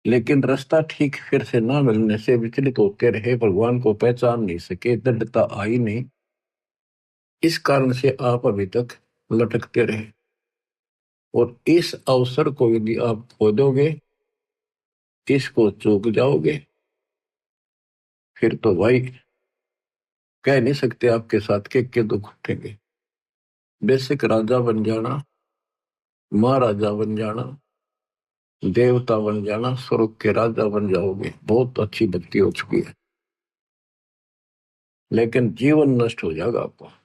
लेकिन रास्ता ठीक फिर से ना मिलने से विचलित होते रहे, भगवान को पहचान नहीं सके, दृढ़ता आई नहीं। इस कारण से आप अभी तक लटकते रहे। और इस अवसर को यदि आप खो दोगे, इसको चूक जाओगे, फिर तो भाई कह नहीं सकते आपके साथ के दुख उठेंगे। बेसिक राजा बन जाना, महाराजा बन जाना, देवता बन जाना, स्वर्ग के राजा बन जाओगे, बहुत अच्छी भक्ति हो चुकी है। लेकिन जीवन नष्ट हो जाएगा आपका।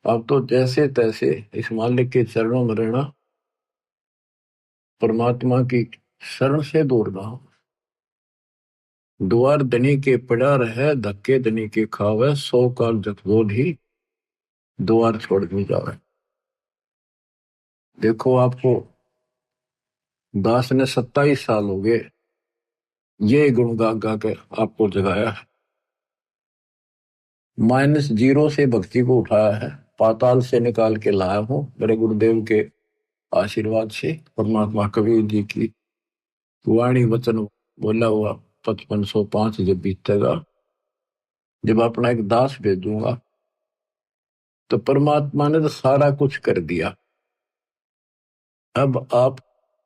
अब तो जैसे तैसे इस मालिक के चरणों में रहना, परमात्मा की शरण से दूर ना हो। द्वार धनी के पड़ा रहे, धक्के धनी के खावे। 100 काल जगदोल ही, द्वार छोड़ नहीं जावे। देखो, आपको दास ने 27 साल हो गए ये गुण गा गा के आपको जगाया है। -0 से भक्ति को उठाया है, पाताल से निकाल के लाया हूं मेरे गुरुदेव के आशीर्वाद से। परमात्मा कबीर जी की वाणी वचन बोला हुआ 5505 जब बीतेगा, जब अपना एक दास भेजूंगा, तो परमात्मा ने तो सारा कुछ कर दिया। अब आप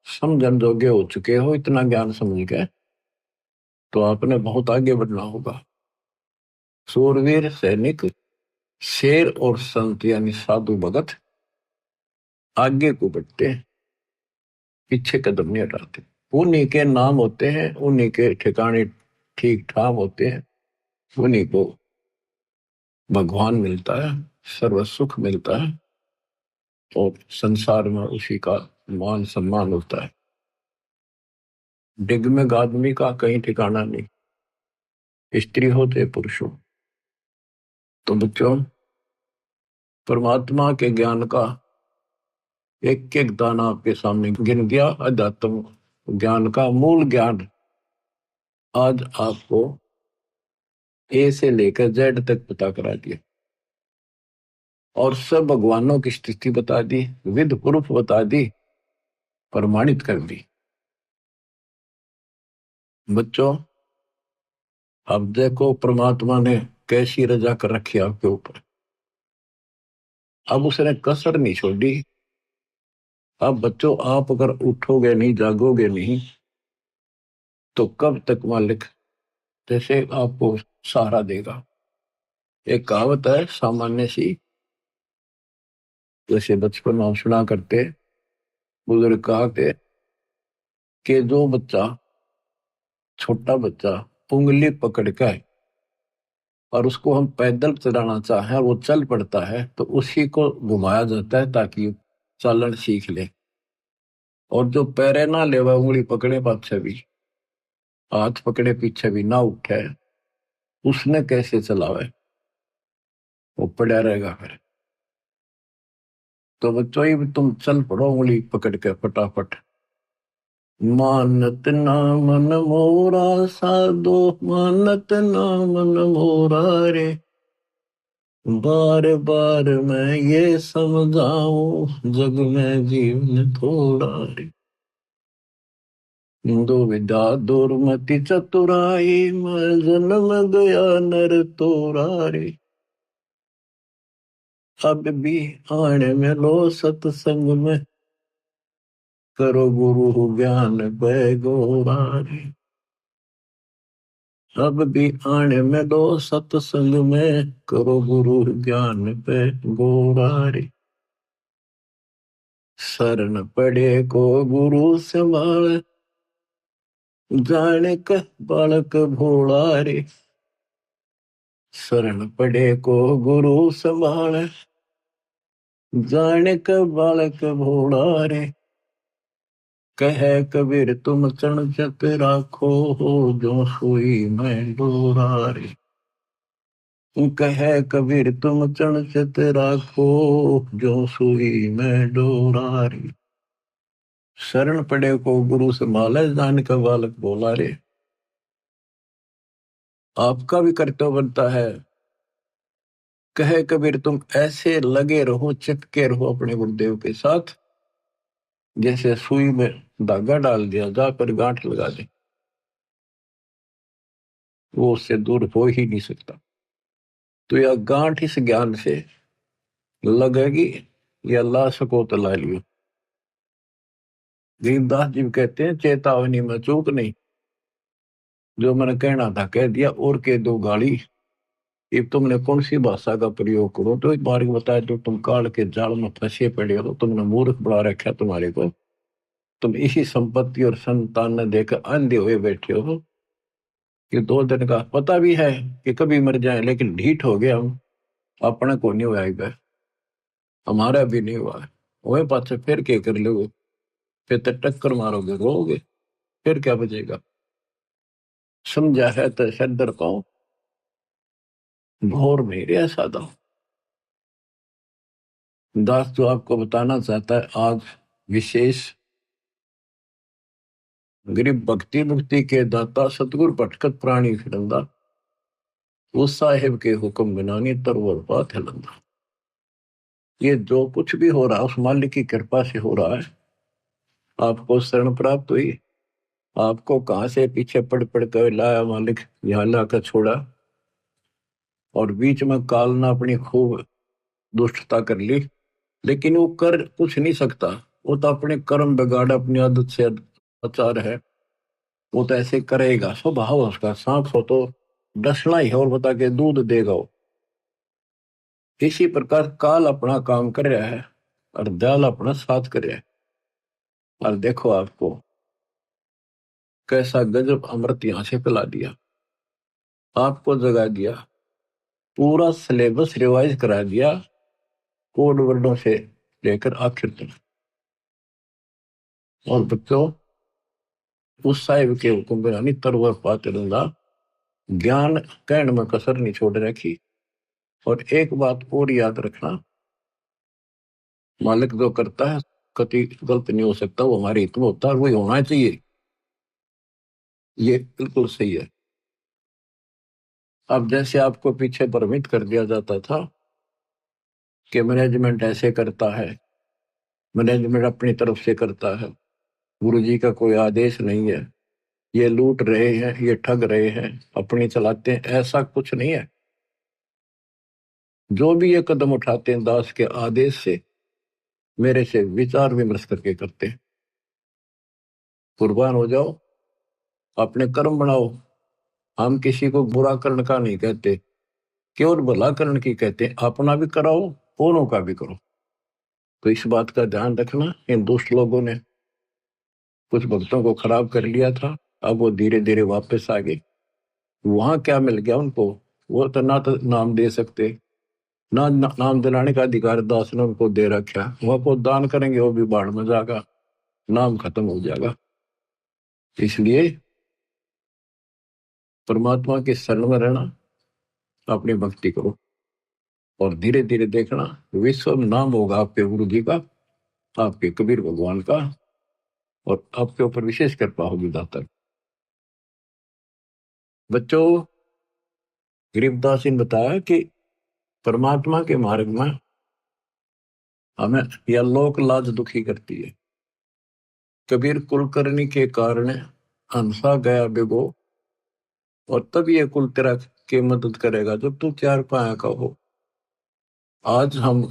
समझन जोगे हो चुके हो, इतना ज्ञान समझ के तो आपने बहुत आगे बढ़ना होगा। सूरवीर सैनिक, शेर और संत यानी साधु भगत आगे को बढ़ते हैं, पीछे कदम नहीं हटाते। उन्हीं के नाम होते हैं, उन्हीं के ठिकाने ठीक ठाक होते हैं, उन्हीं को भगवान मिलता है, सर्व सुख मिलता है और संसार में उसी का मान सम्मान होता है। डिगमिग आदमी का कहीं ठिकाना नहीं, स्त्री हो चाहे पुरुष हो। तो बच्चों, परमात्मा के ज्ञान का एक एक दाना आपके सामने गिन दिया। अध्यात्म ज्ञान का मूल ज्ञान आज आपको ए से लेकर जेड तक पता करा दिया और सब भगवानों की स्थिति बता दी, विद प्रूफ बता दी, प्रमाणित कर दी। बच्चों, अब देखो परमात्मा ने कैसी रजा कर रखी आपके ऊपर। अब उसने कसर नहीं छोड़ी। अब बच्चों, आप अगर उठोगे नहीं, जागोगे नहीं, तो कब तक मालिक जैसे आपको सहारा देगा। एक कहावत है सामान्य सी, जैसे बचपन में हम सुना करते, बुजुर्ग कहते कि जो बच्चा, छोटा बच्चा उंगली पकड़ कर और उसको हम पैदल चलाना चाहें और वो चल पड़ता है, तो उसी को घुमाया जाता है ताकि चालन सीख ले। और जो पैरे ना ले, वह उंगली पकड़े पाछे भी, हाथ पकड़े पीछे भी ना उठे, उसने कैसे चलावे, वो पड़ा रहेगा फिर। तो बच्चों, ही तुम चल पड़ो उंगली पकड़ के फटाफट। मानत ना मन मोरा साधो, मानत ना मन मोरा रे, बार बार मैं ये समझाऊं, जग में जीवन थोड़ा रे। दो विद्या दुर्मति चतुराई, मैं जन्म गया नर तोरा रे। अब भी आने में लो सत्संग में, करो गुरु ज्ञान पैगोरा रे। अब भी आने में लो सत्संग में, करो गुरु ज्ञान पैगोरा रे। शरण पड़े को गुरु संभाल, जाने का बालक भोला रे। शरण पड़े को गुरु संभाल, जाने का बालक भोला रे। कह कबीर तुम चरण चत राखो, हो जो सोई मैं डोरा रे। कह कबीर तुम चरण चत राखो, जो सोई मैं डोरा रे। शरण पड़े को गुरु संभाले, जाने का बालक भोला रे। आपका भी कर्तव्य बनता है, कहे कबीर तुम ऐसे लगे रहो, चिपके रहो अपने गुरुदेव के साथ, जैसे सुई में धागा डाल दिया, जाकर गांठ लगा दे, वो उससे दूर हो ही नहीं सकता। तो यह गांठ इस ज्ञान से लगेगी, या ला सको तो ला लियो। गरीबदास जी कहते हैं, चेतावनी में चूक नहीं, जो मैंने कहना था कह दिया, और कह दो गाली। ये तुमने कौन सी भाषा का प्रयोग करो, तो एक बार बताया, जो तुम काल के जाल में फंसे पड़े हो, तुमने मूर्ख बना रखा तुम्हारे को, तुम इसी संपत्ति और संतान ने देकर अंधे हुए बैठे हो। कि 2 दिन का पता भी है कि कभी मर जाए, लेकिन ढीठ हो गया हम, अपने को नहीं हुआ, हमारा भी नहीं हुआ है। वही पास फिर क्या कर लोगे, फिर तो टक्कर मारोगे, रोगे, फिर क्या बचेगा। समझा है तो सदर पाओ, घोर मेरे साधा। दास जो आपको बताना चाहता है आज विशेष, गरीब भक्ति मुक्ति के दाता सतगुरु भटकत प्राणी फिरंदा, उस साहेब के हुक्म बिना नहीं तरवर बात है लंदा। ये जो कुछ भी हो रहा है उस मालिक की कृपा से हो रहा है। आपको शरण प्राप्त हुई, आपको कहां से पीछे पड़ पड़ कर लाया मालिक, यहाँ लाकर छोड़ा, और बीच में काल ने अपनी खूब दुष्टता कर ली, लेकिन वो कर कुछ नहीं सकता। वो तो अपने कर्म बिगाड़, अपनी आदत से आचार है, वो तो ऐसे करेगा, स्वभाव है उसका। सांप हो तो डसना ही है, और बता के दूध देगा वो। इसी प्रकार काल अपना काम कर रहा है और दयाल अपना साथ कर रहा है। और देखो आपको कैसा गजब अमृत यहां से पिला दिया, आपको जगा दिया, पूरा सिलेबस रिवाइज करा दिया, कोड वर्डों से लेकर आखिर तक। और बच्चों, उस साहिब के हुक्म बिना तरवर पाते रंगा, ज्ञान कहने में कसर नहीं छोड़ रखी। और एक बात और याद रखना, मालिक जो करता है कति गलत नहीं हो सकता, वो हमारे हित में होता है और वही होना चाहिए। ये बिल्कुल सही है। अब जैसे आपको पीछे भ्रमित कर दिया जाता था कि मैनेजमेंट ऐसे करता है, मैनेजमेंट अपनी तरफ से करता है, गुरु जी का कोई आदेश नहीं है, ये लूट रहे हैं, ये ठग रहे हैं, अपनी चलाते हैं, ऐसा कुछ नहीं है। जो भी ये कदम उठाते हैं दास के आदेश से, मेरे से विचार विमर्श करके करते हैं। कुर्बान हो जाओ, अपने कर्म बनाओ। हम किसी को बुरा करने का नहीं कहते, केवल भला करने की कहते हैं। अपना भी कराओ, औरों का भी करो। तो इस बात का ध्यान रखना। इन दुष्ट लोगों ने कुछ भक्तों को खराब कर लिया था, अब वो धीरे धीरे वापस आ गए। वहां क्या मिल गया उनको, वो तो नाम दे सकते, नाम दिलाने का अधिकार दास ने उनको दे रखा। वहां को दान करेंगे, वो भी बाढ़ में जाएगा, नाम खत्म हो जाएगा। इसलिए परमात्मा के शरण में रहना, अपनी भक्ति करो, और धीरे धीरे देखना विश्व में नाम होगा आपके गुरु जी का, आपके कबीर भगवान का, और आपके ऊपर विशेष कृपा होगी दाता। बच्चों, गरीबदास जी ने बताया कि परमात्मा के मार्ग में हमें यह लोक लाज दुखी करती है। कबीर कुलकर्णी के कारण हंसा गया बिगो, और तब ये कुल तेरा के मदद करेगा जब तू चार पाया का हो। आज हम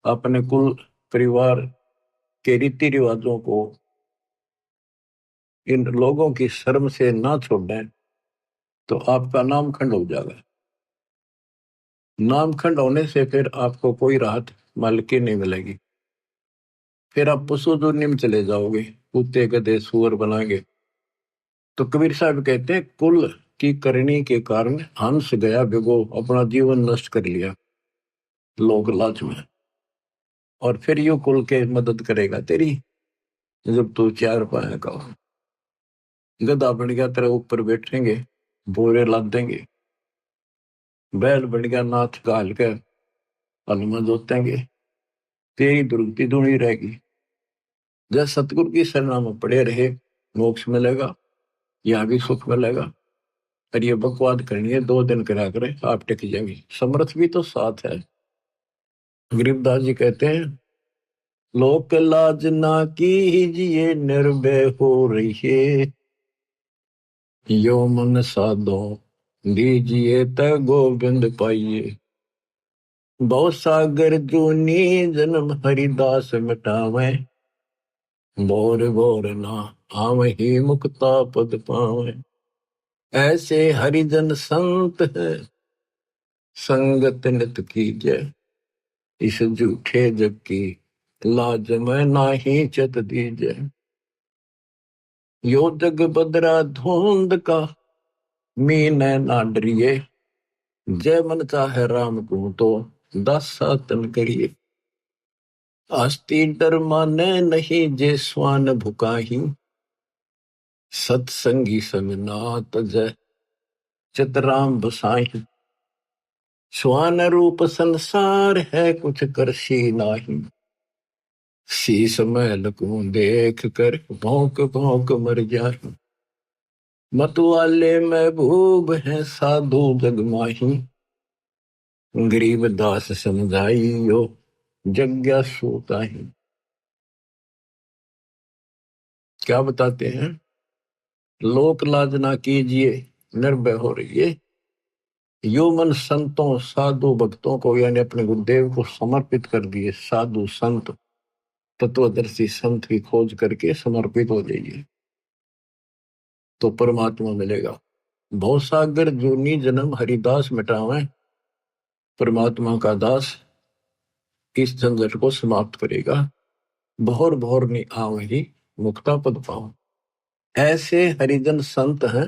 अपने कुल परिवार के रीति रिवाजों को, इन लोगों की शर्म से ना छोड़ें तो आपका नामखंड हो जाएगा। नामखंड होने से फिर आपको कोई राहत मालिक की नहीं मिलेगी। फिर आप पशु दुनिया में चले जाओगे, कुत्ते गधे सुअर बनाएंगे। तो कबीर साहब कहते हैं कुल की करनी के कारण हंस गया बिगो, अपना जीवन नष्ट कर लिया लोग लाज में। और फिर यू कुल के मदद करेगा तेरी जब तू चार पाया का हो। गधा बन गया तेरे ऊपर बैठेंगे, बोरे लाद देंगे। बैल बन गया, नाथ गाल के हनुमा जोतेंगे, तेरी दुर्गति दूनी रहेगी। जब सतगुरु की शरणा में पड़े रहे, मोक्ष मिलेगा, यहाँ भी सुख मिलेगा। और ये बकवाद करनी है 2 दिन करा करे, आप टिक जाएंगे। समर्थ भी तो साथ है। गरीबदास जी कहते हैं, लोक लाज ना कीजिए निर्भय हो रहिए, यो मन साधो दीजिए त गोविंद पाइए। बहु सागर जूनी जन्म हरिदास मिटावे, बोर बोर ना आवहि मुक्ता पद पावे। ऐसे हरिजन संत है संगत नित कीजय, इस झूठे जग की लाज में नाही चत दीजय। यो जग बदरा धुंध का मीन ना डरिए, जय मन चाहे राम को तो दासा तन करिए। आस्ती डर माने नहीं जे स्वान भुकाही, सत्संगी संग नात जय चितराम बसाही। स्वान रूप संसार है कुछ करसी नाही, शीस महल को देख कर भौंक भौंक मर जाही। मतवाले महबूब है साधु जग माही, गरीब दास समझाइयो जग्ञा सोताही। क्या बताते हैं, लोक लाज ना कीजिए निर्भय हो रहिए, यो मन संतों साधु भक्तों को यानी अपने गुरुदेव को समर्पित कर दिए। साधु संत तत्वदर्शी संत की खोज करके समर्पित हो जाइए तो परमात्मा मिलेगा। भवसागर जूनी जन्म हरिदास मिटावे, परमात्मा का दास इस झंझट को समाप्त करेगा। भोर भोर नि आवहि मुक्ता पद पाओ। ऐसे हरिजन संत हैं,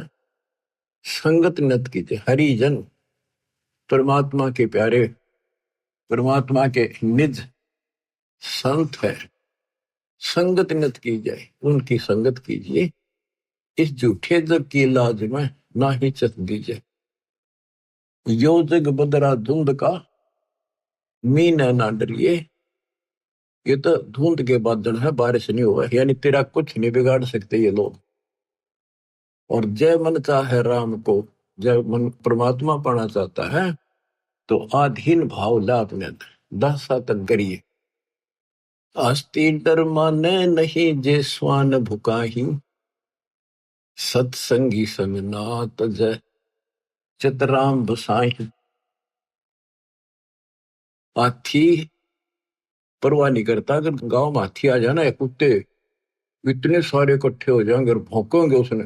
संगत नत कीजिए। हरिजन परमात्मा के प्यारे, परमात्मा के निज संत है, संगत नत की जाए, उनकी संगत कीजिए। इस झूठे जग की लाज में ना ही चत दीजिए। यो जग बदरा धुंध का, मीन ना डरिए। ये तो धुंध के बादल है, बारिश नहीं हुआ, यानी तेरा कुछ नहीं बिगाड़ सकते ये लोग। और जय मन चाहे राम को, जय मन परमात्मा पाना चाहता है तो आधीन भाव ला अपने दासा तक करिए। आस्ती डर माने नहीं जे स्वान भुकाही, सत्संगी संग नात जय चितराम बसाही। हाथी परवाह नहीं करता, अगर गांव में हाथी आ जाना, कुत्ते इतने सारे इकट्ठे हो जाएंगे और भौंकेंगे उसने,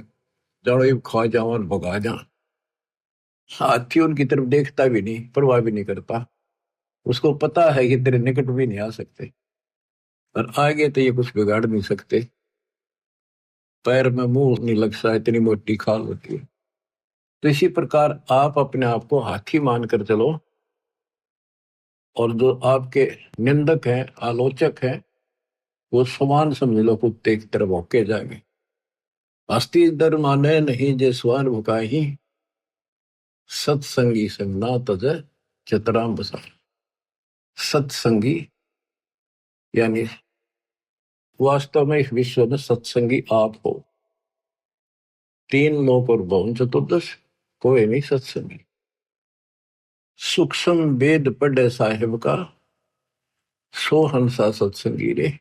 जानो ये खा जाओ और भगा जा। हाथी उनकी तरफ देखता भी नहीं, परवाह भी नहीं करता, उसको पता है कि तेरे निकट भी नहीं आ सकते और आगे तो ये कुछ बिगाड़ नहीं सकते। पैर में मुंह नहीं लगता, इतनी मोटी खाल होती है। तो इसी प्रकार आप अपने आप को हाथी मानकर चलो, और जो आपके निंदक हैं, आलोचक हैं, वो समान समझ लो, कुत्ते की तरफ भौंके जाएंगे। हस्ती डर माने नहीं जे स्वान भुकाही, सत्संगी संग ना तज चितराम बसा। सत्संगी यानी वास्तव में इस विश्व में सत्संगी आप हो। तीन लोक और भवन चतुर्दश, कोई नहीं सत्संगी। सूक्ष्म वेद पढ़े साहिब का, सो हंसा सत्संगी रे।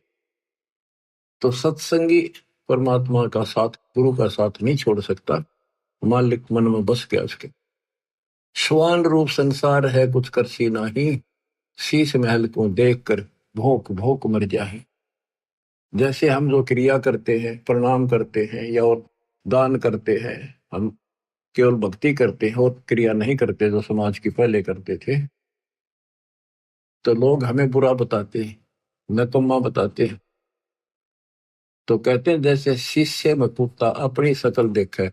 तो सत्संगी परमात्मा का साथ, गुरु का साथ नहीं छोड़ सकता, मालिक मन में बस गया उसके। श्वान रूप संसार है कुछ करसी नाही, शीश महल को देख कर भोंक भोंक मर जाए। जैसे हम जो क्रिया करते हैं, प्रणाम करते हैं या और दान करते हैं, हम केवल भक्ति करते हैं और क्रिया नहीं करते जो समाज की पहले करते थे, तो लोग हमें बुरा बताते हैं, नकम्मा बताते हैं। तो कहते हैं जैसे शीशे में कुत्ता अपनी शक्ल देखे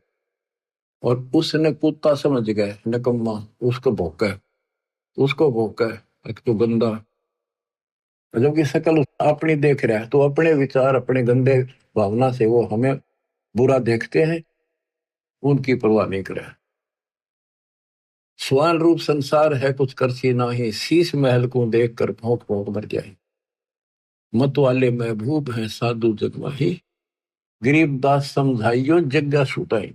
और उसने कुत्ता समझ गए नकम्मा, उसको भौंका, एक तो गंदा, जबकि शक्ल अपनी देख रहा है, तो अपने विचार, अपने गंदे भावना से वो हमें बुरा देखते हैं, उनकी परवाह नहीं करे। स्वान रूप संसार है कुछ करसी नाही, शीश महल को देख कर भौंक भौंक मर जाए। मत वाले महबूब हैं साधु जगमाही, गरीबदास समझाइयो जग्गा छूटाई।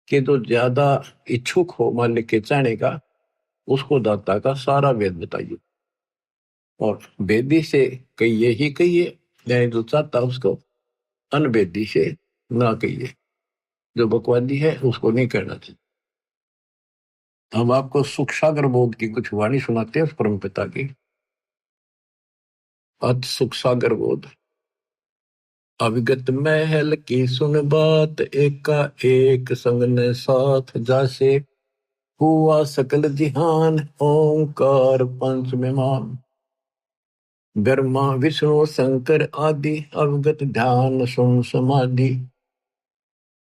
कि जो ज्यादा इच्छुक हो मालिक के चाहने का, उसको दाता का सारा वेद बताइए, और वेदी से कहिए ही कहिए, यानी जो चाहता उसको अनवेदी से ना कहिए, जो बकवादी है उसको नहीं कहना चाहिए। हम आपको सुख सागर बोध की कुछ वाणी सुनाते हैं परम पिता की। अत सुख सागर बोध, अविगत महल की सुन बात, एका एक संग ने साथ जासे, हुआ सकल जिहान ओंकार पंच में मान। ब्रह्मा विष्णु शंकर आदि, अवगत ध्यान सुन समाधि।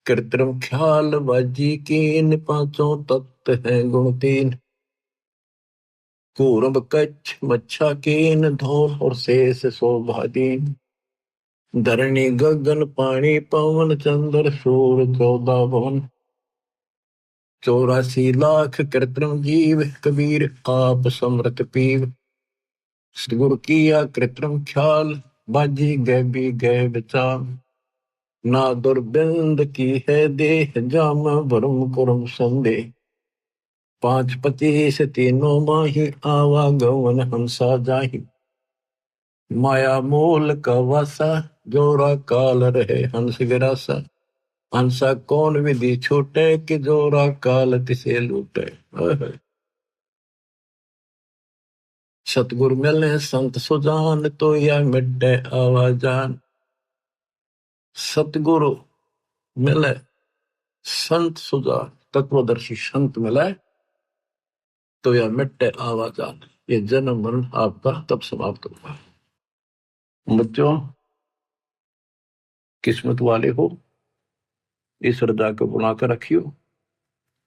कृत्रिम ख्याल बाजी कीन, पांचों तत्व हैं गुण तीन। पूर्व कच्छ मच्छा कीन, धौल और शेष शोभादीन। धरणी गगन पानी पवन, चंद्र सूर्य 14 भवन। 84 लाख कृत्रिम जीव, कबीर आप समृत पीव। गुरु किया कृत्रिम ख्याल, बाजी गैबी गै विचार। ना दुर्बिंद की है देह, जाम भरम कुरम संदेह। 5-25 तीनों माही, आवागमन हंसा जाही। माया मूल का वासा, जोरा काल रहे हंस गिरासा। हंसा कौन विधि छूटे, कि जोरा काल तिसे लूटे। सतगुरु मिले संत सुजान, तो या मिटे आवाजान। सतगुरु मिले संत सुजान, तत्वदर्शी संत मिले, तो या मिटे आवाजान। ये जन्म मरण आपका तब समाप्त होगा। बच्चों, किस्मत वाले हो, इस हृदय को बनाकर रखियो,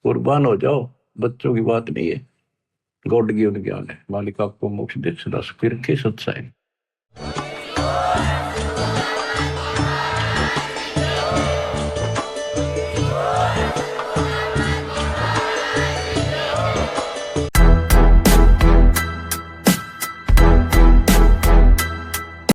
कुर्बान हो जाओ। बच्चों की बात नहीं है, गॉड गिवन ज्ञान है। मालिक आपको मोक्ष दे, सदा सुखी रखे, सत्साई।